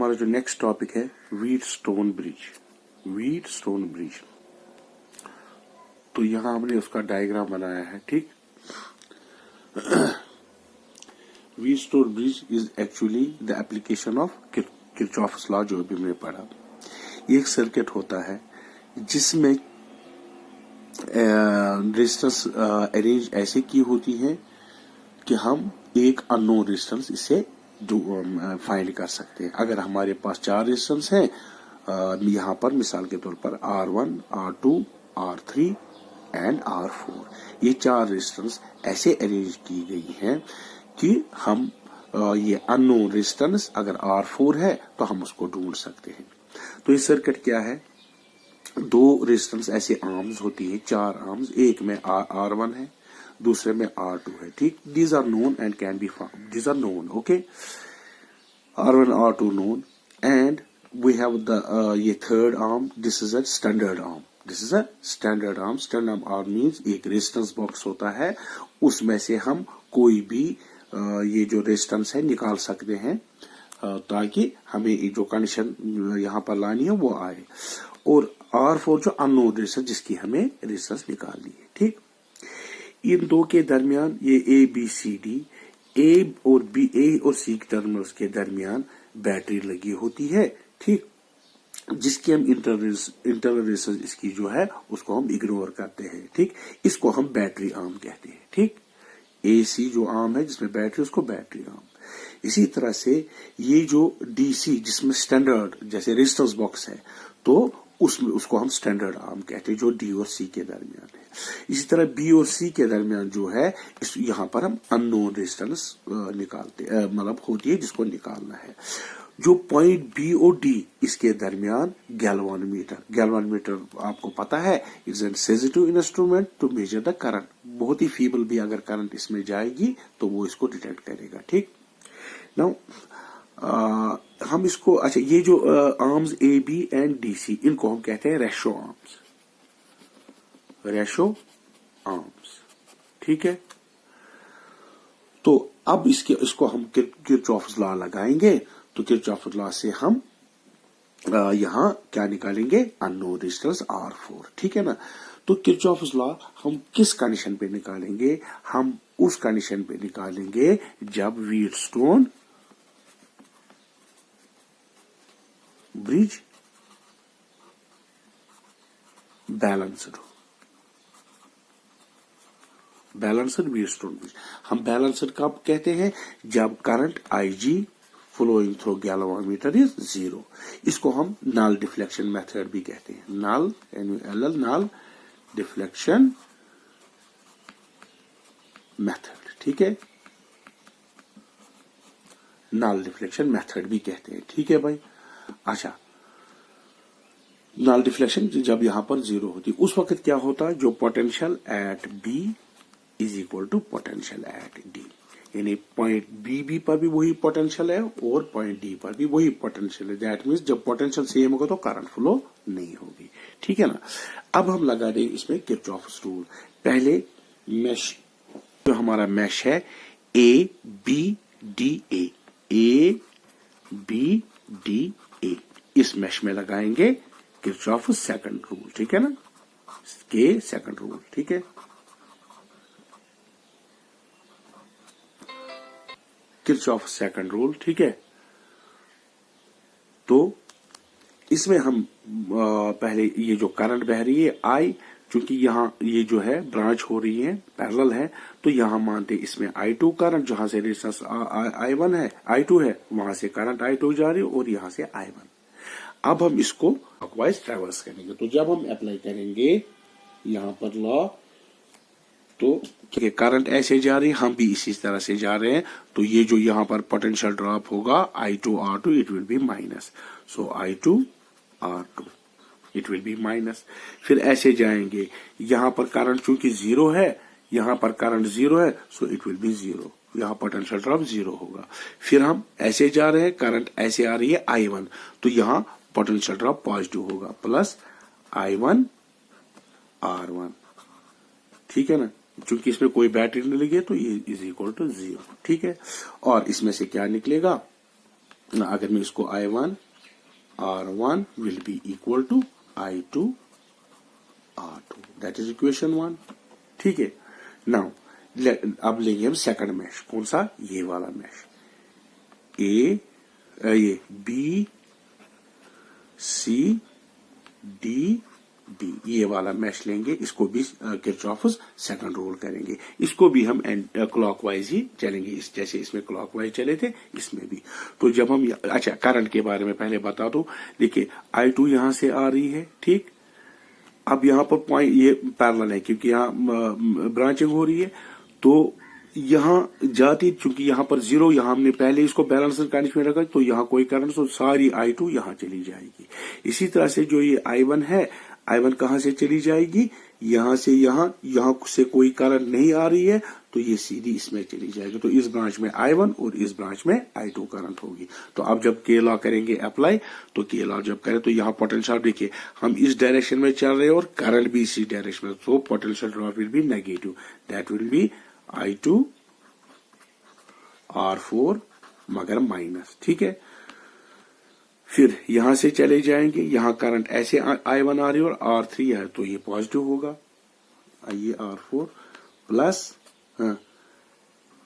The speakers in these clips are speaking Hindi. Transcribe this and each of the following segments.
हमारा जो नेक्स्ट टॉपिक है व्हीटस्टोन ब्रिज। तो यहां हमने उसका डायग्राम बनाया है, ठीक। Wheatstone bridge is actually the application of Kirchhoff's law, जो भी हमने पढ़ा। एक सर्किट होता है जिसमें रेजिस्टेंस अरेंज ऐसे की होती है कि हम एक अननोन रेजिस्टेंस इसे फाइंड कर सकते हैं। अगर हमारे पास 4 रेजिस्टेंस हैं, यहाँ पर मिसाल के तौर पर R1, R2, R3 and R4, ये 4 रेजिस्टेंस ऐसे अरेंज की गई हैं कि हम ये अननोन रेजिस्टेंस अगर R4 है तो हम उसको ढूंढ सकते हैं। तो ये सर्किट क्या है, 2 रेजिस्टेंस ऐसे आर्म्स होती है, 4 आर्म्स, एक में R1 है, दूसरे में R2 है, ठीक। These are known and can be found, these are known, okay. R1, R2 known, and we have the ये third arm. This is a standard arm. Standard arm means एक रेजिस्टेंस बॉक्स होता है, उसमें से हम कोई भी ये जो रेजिस्टेंस है निकाल सकते हैं ताकि हमें जो कंडीशन यहाँ पर लानी है वो आए। और R4 जो अननोन रेजिस्टेंस जिसकी हमें रेजिस्टेंस निकालनी है, ठीक। इन दो के दरमियान ये ABCD, ए और सी टर्मिनल्स के दरमियान बैटरी लगी होती है, ठीक, जिसकी हम इंटरनल रेजिस्टेंस इसकी जो है उसको हम इग्नोर करते हैं, ठीक। इसको हम बैटरी आर्म कहते हैं, ठीक। AC जो आर्म है जिसमें बैटरी, उसको बैटरी आर्म। इसी तरह से ये जो DC जिसमें स्टैंडर्ड जैसे रेजिस्टेंस बॉक्स है, तो उसमें उसको हम स्टैंडर्ड आर्म कहते हैं जो D और C के दरमियान है। इसी तरह B और C के दरमियान जो है यहाँ पर हम अननोन रेजिस्टेंस निकालते मतलब होती है जिसको निकालना है। जो पॉइंट B और D इसके दरमियान गैल्वानोमीटर आपको पता है, it's an sensitive instrument to measure the current. बहुत ही फीबल भी अगर करंट इसमें जाएगी तो वो इसको डिटेक्ट करेगा, ठीक। नाउ हम इसको, अच्छा, ये जो आर्म्स AB एंड DC इनको हम कहते हैं रेशो आर्म्स, ठीक है। तो अब इसको हम किरचॉफ्स लॉ लगाएंगे। तो किरचॉफ्स लॉ से हम यहां क्या निकालेंगे, अननोन रेजिस्टेंस R4, ठीक है ना। तो किरचॉफ्स लॉ हम किस कंडीशन पे निकालेंगे, हम उस कंडीशन पे निकालेंगे जब Wheatstone bridge balanced Wheatstone bridge. हम बैलेंस्ड कब कहते हैं, जब current IG flowing through galvanometer is 0। इसको हम नल डिफ्लेक्शन मेथड भी कहते हैं, नल डिफ्लेक्शन मेथड, ठीक है। नल डिफ्लेक्शन मेथड भी कहते हैं, ठीक है भाई। अच्छा, नल डिफ्लेक्शन जब यहां पर 0 होती है उस वक्त क्या होता है, जो potential at B is equal to potential at D, यानी पॉइंट B पर भी वही पोटेंशियल है और पॉइंट D पर भी वही पोटेंशियल है। दैट मीन्स जब पोटेंशियल सेम होगा तो करंट फ्लो नहीं होगी, ठीक है ना। अब हम लगा देंगे इसमें किरचॉफ्स रूल। पहले मैश, जो हमारा मैश है ABDA, इस मैश में लगाएंगे किरचॉफ्स सेकंड रूल, ठीक है ना, के सेकंड रूल, ठीक है। किरचॉफ सेकंड रूल, ठीक है। तो इसमें हम पहले ये जो करंट बह रही है I, चूंकि यहाँ ये जो है ब्रांच हो रही है, पैरेलल है, तो यहाँ मानते इसमें I2 करंट, जहां से रेजिस्टेंस I1 है, I2 है, वहां से करंट I2 जा रही है और यहाँ से I1। अब हम इसको क्लॉकवाइज ट्रैवर्स करेंगे। तो जब हम अप्लाई करेंगे यहाँ पर लॉ, तो करंट ऐसे जा रही है, हम भी इसी तरह से जा रहे हैं, तो ये जो यहाँ पर पोटेंशियल ड्रॉप होगा I2 R2 it will B minus, so I2 R2 it will B minus. फिर ऐसे जाएंगे, यहाँ पर करंट चूंकि 0 है, यहाँ पर करंट 0 है, सो इट विल बी 0, यहाँ पोटेंशियल ड्रॉप 0 होगा। फिर हम ऐसे जा रहे हैं, करंट ऐसे आ रही है I1, तो यहाँ पोटेंशियल ड्रॉप पॉजिटिव होगा, प्लस I1 R1, ठीक है ना। चूंकि इसमें कोई बैटरी नहीं लगी है तो ये इज इक्वल टू 0, ठीक है। और इसमें से क्या निकलेगा, अगर मैं इसको I1 R1 will be equal to I2 R2, that is equation 1। ठीक है, नाउ अब लेंगे हम सेकंड मैश। कौन सा? ये वाला मैश, ये B C D D, ये वाला मैश लेंगे। इसको भी किरचॉफ्स सेकंड रूल करेंगे। इसको भी हम क्लॉकवाइज ही चलेंगे, इस जैसे इसमें क्लॉकवाइज चले थे इसमें भी। तो जब हम अच्छा करंट के बारे में पहले बता दो। देखिए I2 यहां से आ रही है, ठीक। अब यहाँ पर पॉइंट ये पैरेलल है क्योंकि यहाँ ब्रांचिंग हो रही है, तो यहाँ जाती, चूंकि यहाँ पर 0, यहाँ हमने पहले इसको बैलेंस कंडीशन में रखा, तो यहाँ कोई करंट, तो सारी I2 यहाँ चली जाएगी। इसी तरह से जो ये I1 है, I1 कहां से चली जाएगी? यहां से यहाँ से कोई करंट नहीं आ रही है, तो ये सीधी इसमें चली जाएगी। तो इस ब्रांच में I1 और इस ब्रांच में I2 करंट होगी। तो अब जब के लॉ करेंगे अप्लाई, तो के लॉ जब करें तो यहाँ पोटेंशियल देखिए, हम इस डायरेक्शन में चल रहे हैं और करंट भी इसी डायरेक्शन में, तो potential drop will be negative, that will B I2 R4 मगर माइनस। ठीक है, फिर यहां से चले जाएंगे, यहां करंट ऐसे I1 आ रही है और R3 है, तो ये पॉजिटिव होगा, ये R4 प्लस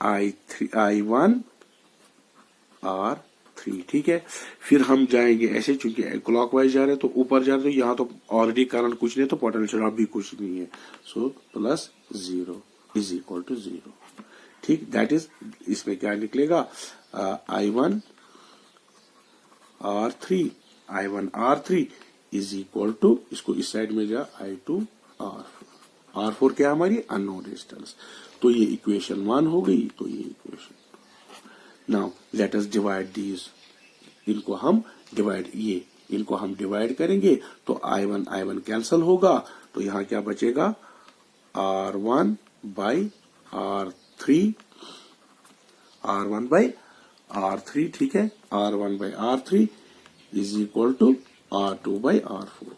I1 R3। ठीक है, फिर हम जाएंगे ऐसे, चूंकि क्लॉकवाइज जा रहे हैं तो ऊपर जा रहे हैं, तो यहां तो ऑलरेडी करंट कुछ नहीं है, तो पोटेंशियल ड्रॉप भी कुछ नहीं है, so plus 0 is equal to 0। ठीक, दैट इज, इसमें क्या निकलेगा? I1 R3 is equal to, इसको इस साइड में जा, I2 R4। R4 क्या हमारी? Unknown resistance. तो ये इक्वेशन 1 हो गई, तो ये equation. Now let us divide these, इनको हम डिवाइड करेंगे, तो I1 कैंसल होगा, तो यहां क्या बचेगा? R1 बाई R3, ठीक है, R1 by R3 is equal to R2 by R4।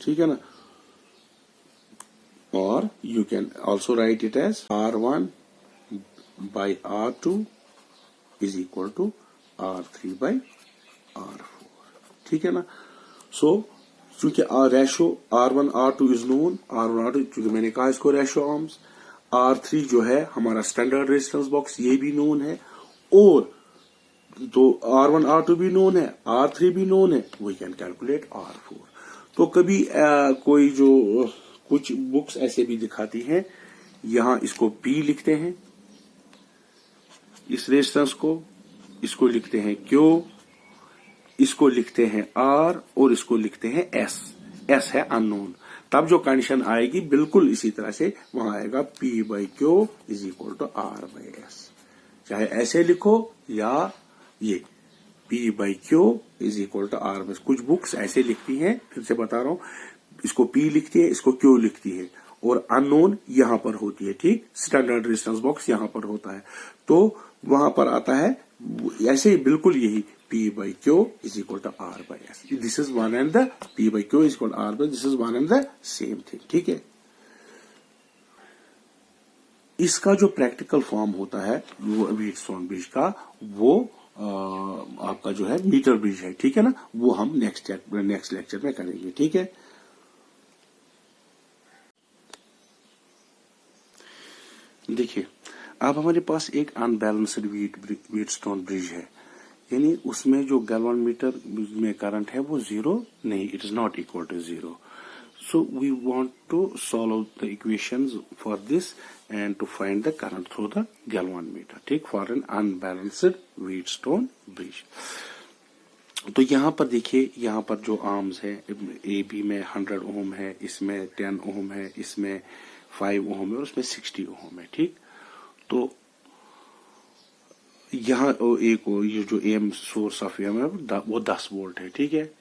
ठीक है ना, और you can also write it as R1 by R2 is equal to R3 by R4। ठीक है ना, सो चूंकि ratio R1 R2 is known, R1 R2, चूंकि मैंने कहा इसको रेशो आर्म्स, R3 जो है हमारा स्टैंडर्ड रेजिस्टेंस बॉक्स, ये भी नोन है, और तो R1 R2 भी नोन है, R3 भी नोन है, वी कैन कैलकुलेट R4। तो कभी कोई जो कुछ बुक्स ऐसे भी दिखाती हैं, यहां इसको P लिखते हैं, इस रेजिस्टेंस को, इसको लिखते हैं Q, इसको लिखते हैं R, और इसको लिखते हैं S है अननोन। तब जो कंडीशन आएगी बिल्कुल इसी तरह से वहां आएगा P by Q is equal to R by S। चाहे ऐसे लिखो या ये P by Q is equal to R by S। कुछ बुक्स ऐसे लिखती हैं, फिर से बता रहा हूं, इसको P लिखती है, इसको Q लिखती है, और अननोन यहां पर होती है। ठीक, स्टैंडर्ड रेजिस्टेंस बॉक्स यहां पर होता है, तो वहां पर आता है ऐसे ही बिल्कुल यही P by Q is equal to R by S. This is one and the P by Q is equal to R by, this is one and the same thing. ठीक है, इसका जो प्रैक्टिकल फॉर्म होता है व्हीटस्टोन ब्रिज का, वो आपका जो है मीटर ब्रिज है। ठीक है ना, वो हम नेक्स्ट लेक्चर में करेंगे। ठीक है, देखिए अब हमारे पास एक अनबैलेंस्ड व्हीटस्टोन ब्रिज है, यानी उसमें जो गैल्वानोमीटर में करंट है वो 0 नहीं, it is not equal to 0। So we want to solve the equations for this and to find the current through the galvanometer. ठीक, for an unbalanced Wheatstone bridge. तो यहाँ पर देखिए, यहाँ पर जो आर्म्स है, ए बी में 100 ओम है, इसमें 10 ओम है, इसमें 5 ओम है, और उसमें 60 ओम है। ठीक, तो यहाँ एक ये जो एम सोर्स ऑफ एम है वो 10 वोल्ट है। ठीक है,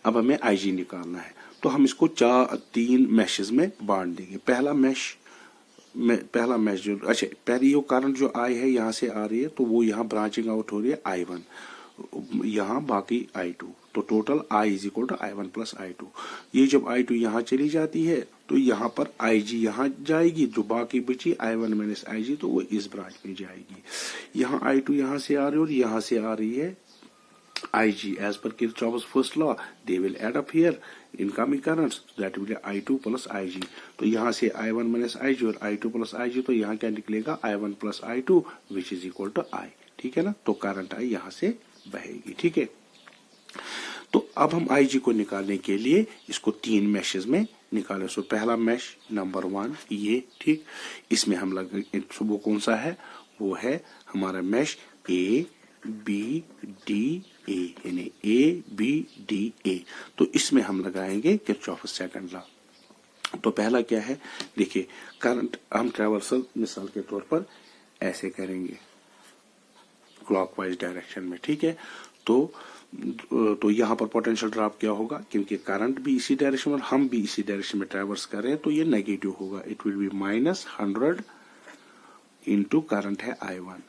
अब हमें आईजी निकालना है, तो हम इसको 3 मैशेस में बांट देंगे। पहला मैश जो, अच्छा पहली यो करंट जो आई है यहाँ से आ रही है, तो वो यहाँ ब्रांचिंग आउट हो रही है I1, यहाँ बाकी I2, तो total I is equal to I1 plus I2। ये जब I2 यहाँ चली जाती है तो यहाँ पर IG यहाँ जाएगी, जो बाकी बची I1 माइनस IG तो वो इस ब्रांच में जाएगी। यहाँ I2 यहाँ से आ रही है और यहाँ से आ रही है IG। As per Kirchhoff's first law, they will add up here incoming currents, that will be I2 plus IG। तो यहाँ से I1 माइनस IG और I2 प्लस IG, तो यहाँ क्या निकलेगा I1 plus I2 which is equal to I। ठीक है ना, तो करंट I यहाँ से बहेगी। ठीक है, तो अब हम IG को निकालने के लिए इसको 3 मैशेस में निकालें। सो पहला मैश नंबर 1 ये, ठीक, इसमें हम लगे, वो कौन सा है, वो है हमारा mash A B D A, यानी A B D A। तो इसमें हम लगाएंगे किरचॉफ सेकंड लॉ। तो पहला क्या है, देखिए करंट हम ट्रैवर्सल मिसाल के तौर पर ऐसे करेंगे क्लॉकवाइज डायरेक्शन में। ठीक है, तो यहाँ पर पोटेंशियल ड्रॉप क्या होगा, क्योंकि करंट भी इसी डायरेक्शन में और हम भी इसी डायरेक्शन में ट्रैवर्स कर रहे हैं, तो ये नेगेटिव होगा। It will B -100 into current है I1।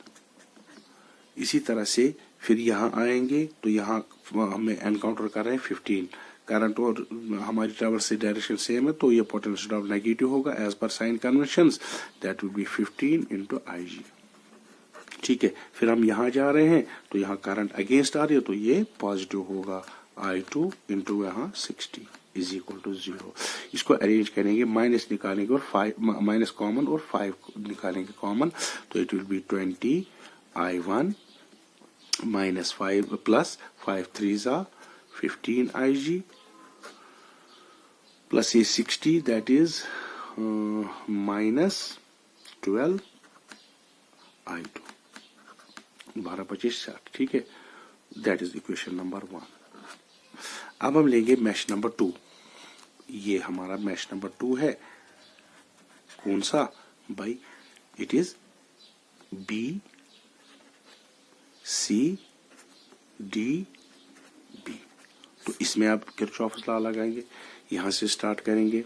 इसी तरह से फिर यहाँ आएंगे तो यहाँ हमें एनकाउंटर कर रहे हैं 15 करंट और हमारी ट्रैवर्स से डायरेक्शन सेम है, तो ये पोटेंशियल ड्रॉप नेगेटिव होगा as per sign conventions, that will be 15 into IG। ठीक है, फिर हम यहाँ जा रहे हैं तो यहाँ करंट अगेंस्ट आ रही है, तो ये पॉजिटिव होगा I2 इंटू यहाँ 60 इज इक्वल टू 0। इसको अरेंज करेंगे, माइनस निकालेंगे और 5 माइनस कॉमन और 5 निकालेंगे कॉमन, तो it will B 20 I1 minus 5 plus 5 3 15 IG plus ये 60 दैट इज माइनस 12 I2, 12-25-60। ठीक है, दैट इज इक्वेशन नंबर 1। अब हम लेंगे मैश नंबर 2। ये हमारा मैश नंबर 2 है, कौन सा भाई, it is B C D B। तो इसमें आप किरचॉफ्स लॉ लगाएंगे, यहां से स्टार्ट करेंगे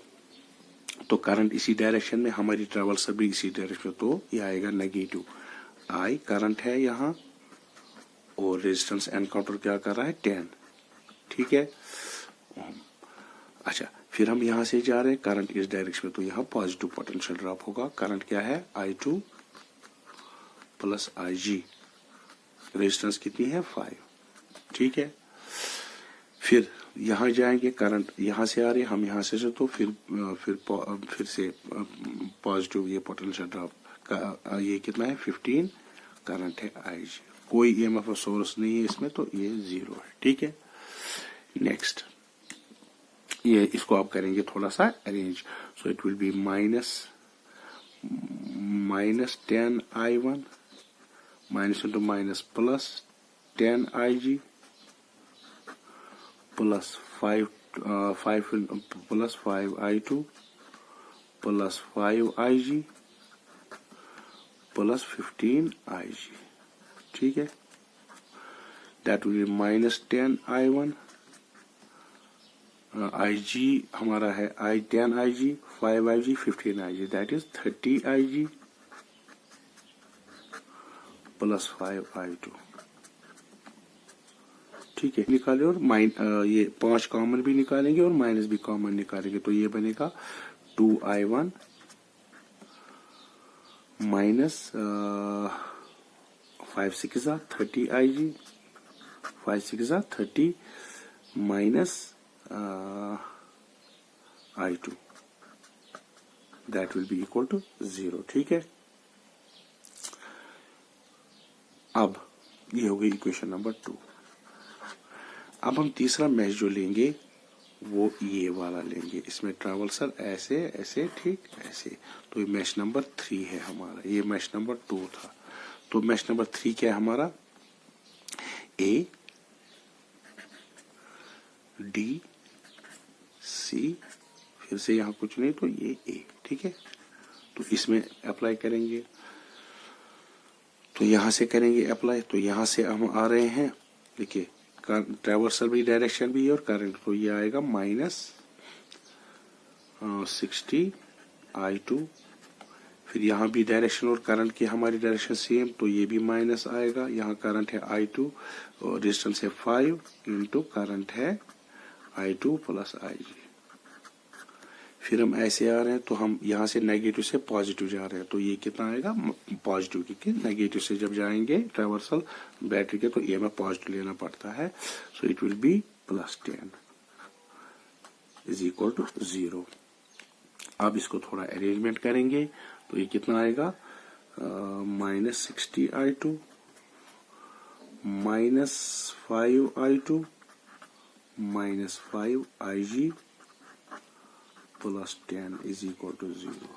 तो करंट इसी डायरेक्शन में, हमारी ट्रैवल्स भी इसी डायरेक्शन में, तो ये आएगा नेगेटिव I करंट है यहाँ और रेजिस्टेंस एनकाउंटर क्या कर रहा है 10। ठीक है, अच्छा फिर हम यहाँ से जा रहे हैं करंट इस डायरेक्शन में, तो यहाँ पॉजिटिव पोटेंशियल ड्रॉप होगा। करंट क्या है I2 प्लस IG, रेजिस्टेंस कितनी है 5। ठीक है, फिर यहाँ जाएंगे, करंट यहाँ से आ रही है, हम यहाँ से तो फिर से पॉजिटिव ये पोटेंशियल ड्रॉप का ये कितना है 15, करंट है IG, कोई EMF सोर्स नहीं है इसमें, तो ये 0 है। ठीक है, नेक्स्ट ये इसको आप करेंगे थोड़ा सा arrange, so it will B minus 10 I1 minus into minus plus 10 IG plus 5 plus 5 I2 plus 5 IG plus 15 IG। ठीक है, that will B minus 10 I1 IG हमारा है 10 IG 5 IG 15 IG, that is 30 IG plus 5 I2। ठीक है, निकाले और ये 5 कॉमन भी निकालेंगे और माइनस भी कॉमन निकालेंगे, तो ये बनेगा 2 I1 minus 5 6 30 IG, 5 6 30 minus I2, that will be equal to 0। ठीक है, अब ये हो गई इक्वेशन नंबर 2। अब हम तीसरा मैश जो लेंगे वो ये वाला लेंगे, इसमें ट्रैवर्सल ऐसे ऐसे ठीक ऐसे, तो ये मैश नंबर 3 है हमारा, ये मैश नंबर 2 था। तो मैश नंबर 3 क्या है हमारा, A D C, फिर से यहाँ कुछ नहीं तो ये A। ठीक है, तो इसमें अप्लाई करेंगे, तो यहां से करेंगे अप्लाई, तो यहां से हम आ रहे हैं, देखिए ट्रैवर्सल भी डायरेक्शन भी है और करंट, तो ये आएगा माइनस 60 I2, फिर यहाँ भी डायरेक्शन और करंट की हमारी डायरेक्शन सेम, तो ये भी माइनस आएगा। यहाँ करंट है I2 और रेजिस्टेंस है 5 इंटू करंट है I2 प्लस IG। फिर हम ऐसे आ रहे हैं तो हम यहाँ से नेगेटिव से पॉजिटिव जा रहे हैं, तो ये कितना आएगा पॉजिटिव, क्योंकि नेगेटिव से जब जाएंगे ट्रावर्सल बैटरी के तो EMF पॉजिटिव लेना पड़ता है। So it will be +10 is equal to 0। अब इसको थोड़ा अरेंजमेंट करेंगे तो ये कितना आएगा -60 I2 -5 I2 -5 IG +10 is equal to 0।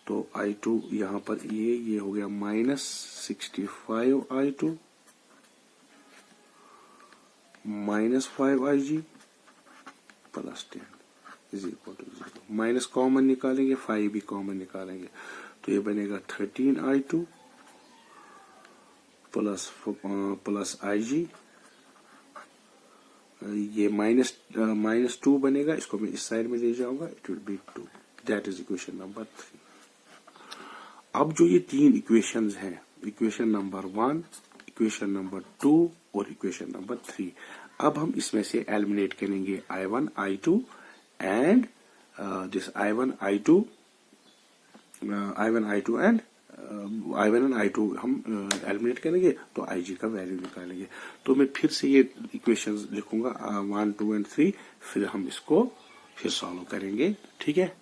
तो I2 यहाँ पर ये हो गया -65 I2 -5 IG +10 is equal to 0। Minus common निकालेंगे, 5 भी कॉमन निकालेंगे, तो ये बनेगा 13 I2 प्लस IG। ये -2 बनेगा, इसको मैं इस साइड में ले जाऊंगा, it will B 2। That is equation number 3। अब जो ये 3 इक्वेशंस हैं, इक्वेशन नंबर 1, इक्वेशन नंबर 2 और इक्वेशन नंबर 3, अब हम इसमें से एलिमिनेट करेंगे I1 I2 and this I1 I2 and I1 and I2 हम एलिमिनेट करेंगे तो IG का वैल्यू निकालेंगे। तो मैं फिर से ये इक्वेशंस लिखूंगा 1, 2 एंड 3, फिर हम इसको फिर सॉल्व करेंगे। ठीक है,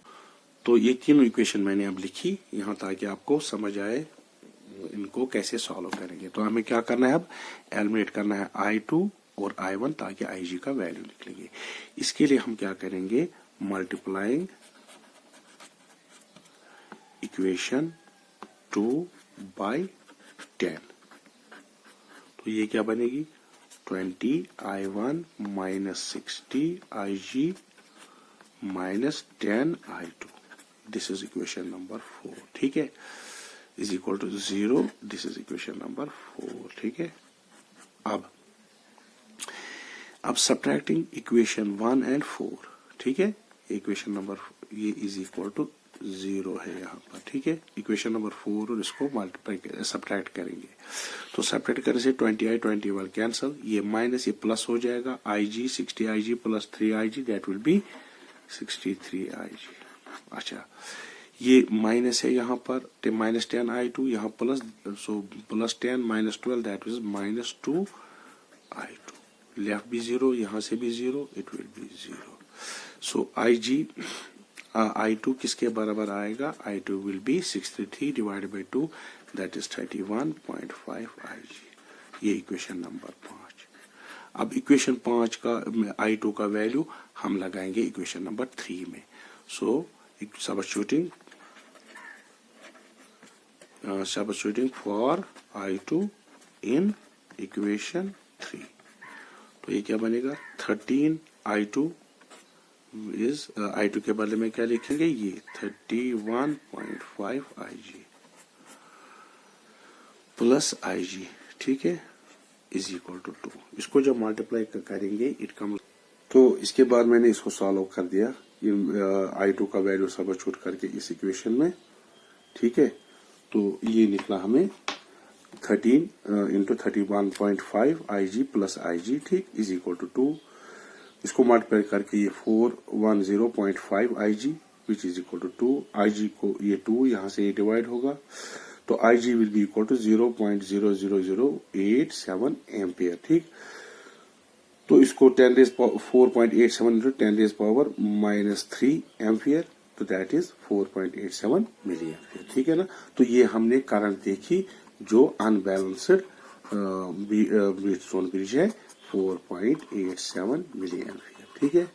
तो ये तीनों इक्वेशन मैंने अब लिखी यहाँ ताकि आपको समझ आए इनको कैसे सॉल्व करेंगे। तो हमें क्या करना है, अब एलिमिनेट करना है I2 और I1 ताकि IG का वैल्यू निकलेंगे। इसके लिए हम क्या करेंगे, मल्टीप्लाइंग इक्वेशन 2 by 10, तो ये क्या बनेगी 20 I1 -60 IG -10 I2। This is equation number 4। ठीक है, is equal to 0। This is equation number 4। ठीक है, अब सब्ट्रैक्टिंग इक्वेशन 1 एंड 4। ठीक है, इक्वेशन नंबर ये इज इक्वल टू 0 है यहाँ पर। ठीक है, इक्वेशन नंबर 4 और इसको मल्टीप्लाई सब्ट्रैक्ट करेंगे, तो सब्ट्रैक्ट करने से 20I 20 कैंसल, ये माइनस ये प्लस हो जाएगा, IG 60 IG plus 3 IG that will B 63 IG। अच्छा, ये माइनस है यहाँ पर -10 I2, यहाँ plus, so +10 -12 that is -2 I2। Left भी 0, यहाँ से भी 0, it will B 0। So I2 किसके बराबर आएगा, I2 will be 63 divided by 2 that is 31.5 IG। ये इक्वेशन नंबर 5। अब इक्वेशन 5 का I2 का वैल्यू हम लगाएंगे इक्वेशन नंबर 3 में। सो substituting for I2 in equation 3, तो ये क्या बनेगा 13 I2 इज I2 के बदले में क्या लिखेंगे, ये 31.5 IG प्लस IG। ठीक है, इज इक्वल टू 2। इसको जब मल्टीप्लाई करेंगे इट कम्स, तो इसके बाद मैंने इसको सॉल्व कर दिया I2 का वैल्यू सब्स्टिट्यूट करके इस इक्वेशन में। ठीक है, तो ये निकला हमें 13 इंटू 31.5 IG प्लस IG। ठीक, इज इक्वल टू 2। इसको मल्टीप्लाई करके ये 410.5 IG which is equal to 2। IG को ये 2 यहाँ से डिवाइड होगा, तो IG will be equal to 0.00087 ampere. ठीक, तो इसको 4.87 इंटू 10⁻³ एम्पियर, तो दैट इज 4.87 मिली एम्पियर। ठीक है ना, तो ये हमने करंट देखी जो अनबैलेंस्ड ब्रिजस्टोन ब्रिज है 4.87 मिली एम्पियर। ठीक है।